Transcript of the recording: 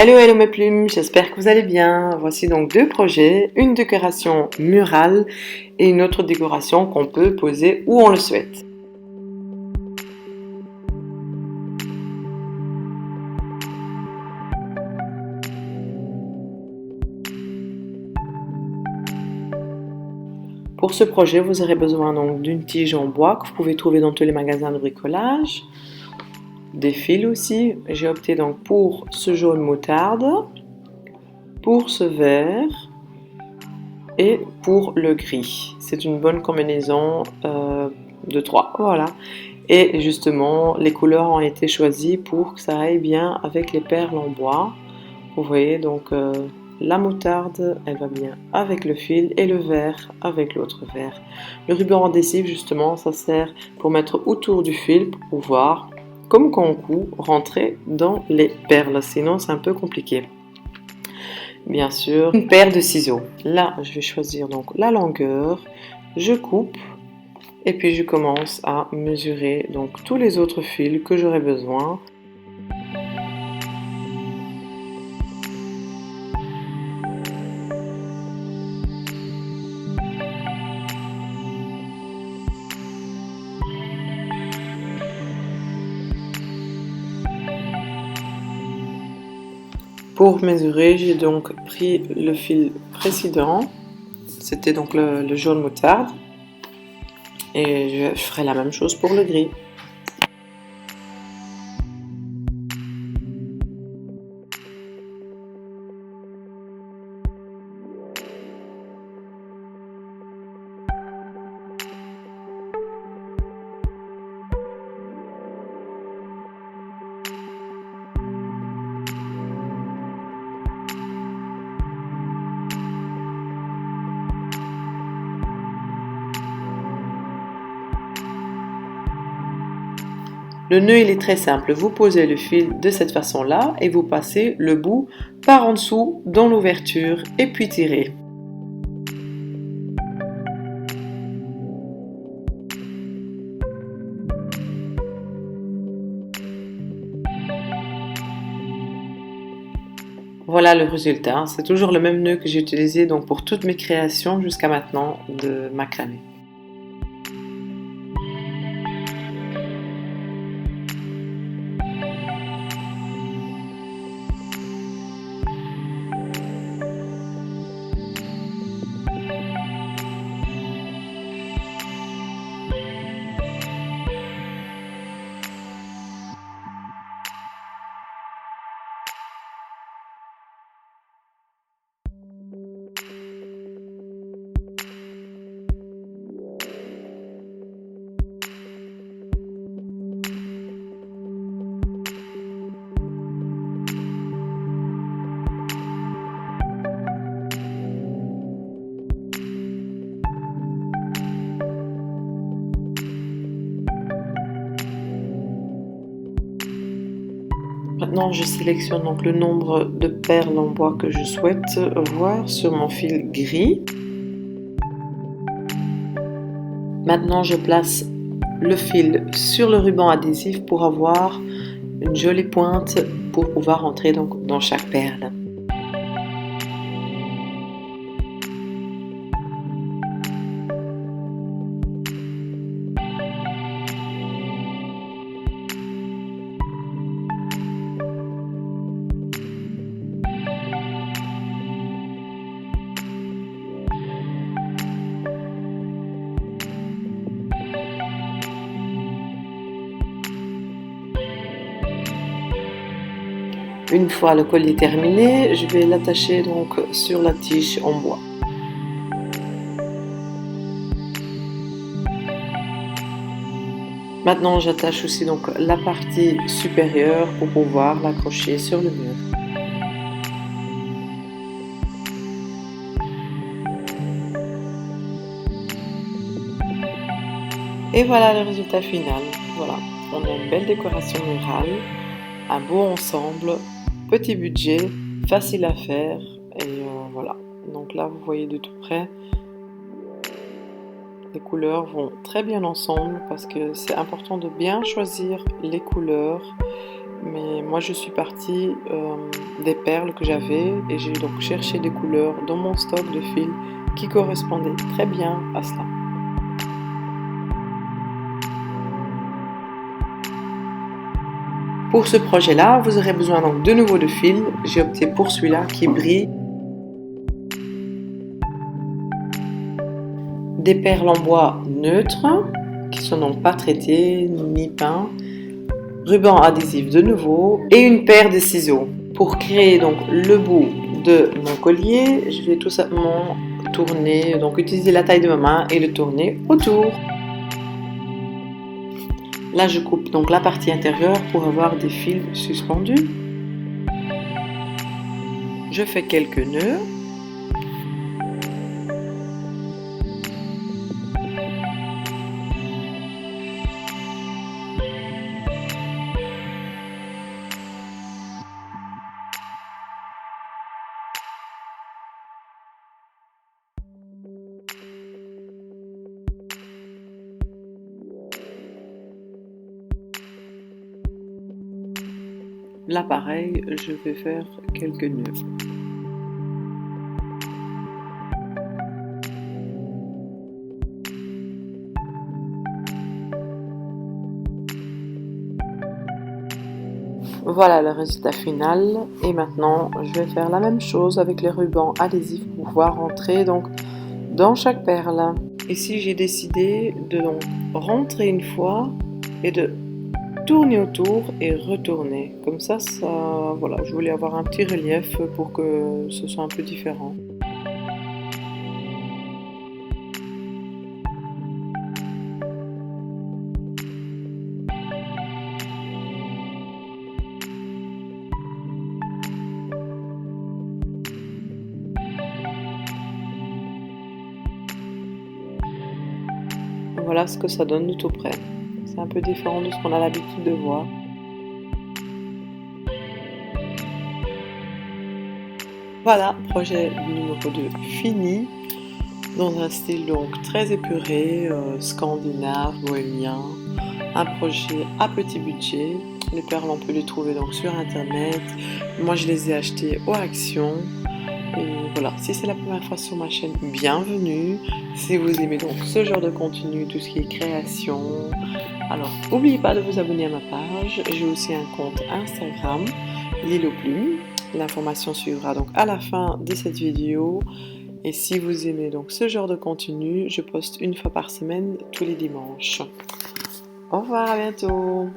Hello mes plumes, j'espère que vous allez bien. Voici donc deux projets, une décoration murale et une autre décoration qu'on peut poser où on le souhaite. Pour ce projet, vous aurez besoin donc d'une tige en bois que vous pouvez trouver dans tous les magasins de bricolage, des fils aussi. J'ai opté donc pour ce jaune moutarde, pour ce vert et pour le gris. C'est une bonne combinaison de trois, voilà. Et justement, les couleurs ont été choisies pour que ça aille bien avec les perles en bois. Vous voyez donc la moutarde, elle va bien avec le fil et le vert avec l'autre vert. Le ruban adhésif, justement, ça sert pour mettre autour du fil pour pouvoir, comme quand on coud, rentrer dans les perles. Sinon, c'est un peu compliqué. Bien sûr, une paire de ciseaux. Là, je vais choisir donc la longueur. Je coupe. Et puis je commence à mesurer donc tous les autres fils que j'aurai besoin. Pour mesurer, j'ai donc pris le fil précédent, c'était donc le jaune moutarde, et je ferai la même chose pour le gris. Le nœud il est très simple, vous posez le fil de cette façon-là et vous passez le bout par en dessous dans l'ouverture et puis tirez. Voilà le résultat, c'est toujours le même nœud que j'ai utilisé donc pour toutes mes créations jusqu'à maintenant de macramé. Maintenant, je sélectionne donc le nombre de perles en bois que je souhaite voir sur mon fil gris. Maintenant, je place le fil sur le ruban adhésif pour avoir une jolie pointe pour pouvoir entrer donc dans chaque perle. Une fois le collier terminé, je vais l'attacher donc sur la tige en bois. Maintenant, j'attache aussi donc la partie supérieure pour pouvoir l'accrocher sur le mur. Et voilà le résultat final. Voilà, on a une belle décoration murale, un beau ensemble, petit budget, facile à faire et voilà. Donc là, vous voyez de tout près, les couleurs vont très bien ensemble parce que c'est important de bien choisir les couleurs Mais moi je suis partie des perles que j'avais et j'ai donc cherché des couleurs dans mon stock de fils qui correspondaient très bien à cela. Pour ce projet-là, vous aurez besoin donc de nouveau de fils. J'ai opté pour celui-là qui brille. Des perles en bois neutre, qui sont donc pas traitées ni peints. Ruban adhésif de nouveau et une paire de ciseaux. Pour créer donc le bout de mon collier, je vais tout simplement tourner, donc utiliser la taille de ma main et le tourner autour. Là, je coupe donc la partie intérieure pour avoir des fils suspendus. Je fais quelques nœuds. Là, pareil, je vais faire quelques nœuds. Voilà le résultat final et maintenant je vais faire la même chose avec les rubans adhésifs pour pouvoir rentrer donc dans chaque perle. Ici j'ai décidé de donc rentrer une fois et de tourner autour et retourner. Comme ça, voilà, je voulais avoir un petit relief pour que ce soit un peu différent. Voilà ce que ça donne de tout près. C'est un peu différent de ce qu'on a l'habitude de voir. Voilà, projet numéro 2 fini, dans un style donc très épuré, scandinave, bohémien, un projet à petit budget. Les perles on peut les trouver donc sur internet, moi je les ai achetées au Action. Et voilà, si c'est la première fois sur ma chaîne, bienvenue. Si vous aimez donc ce genre de contenu, tout ce qui est création, alors n'oubliez pas de vous abonner à ma page. J'ai aussi un compte Instagram, L'Île aux Plumes. L'information suivra donc à la fin de cette vidéo. Et si vous aimez donc ce genre de contenu, je poste une fois par semaine tous les dimanches. Au revoir, à bientôt.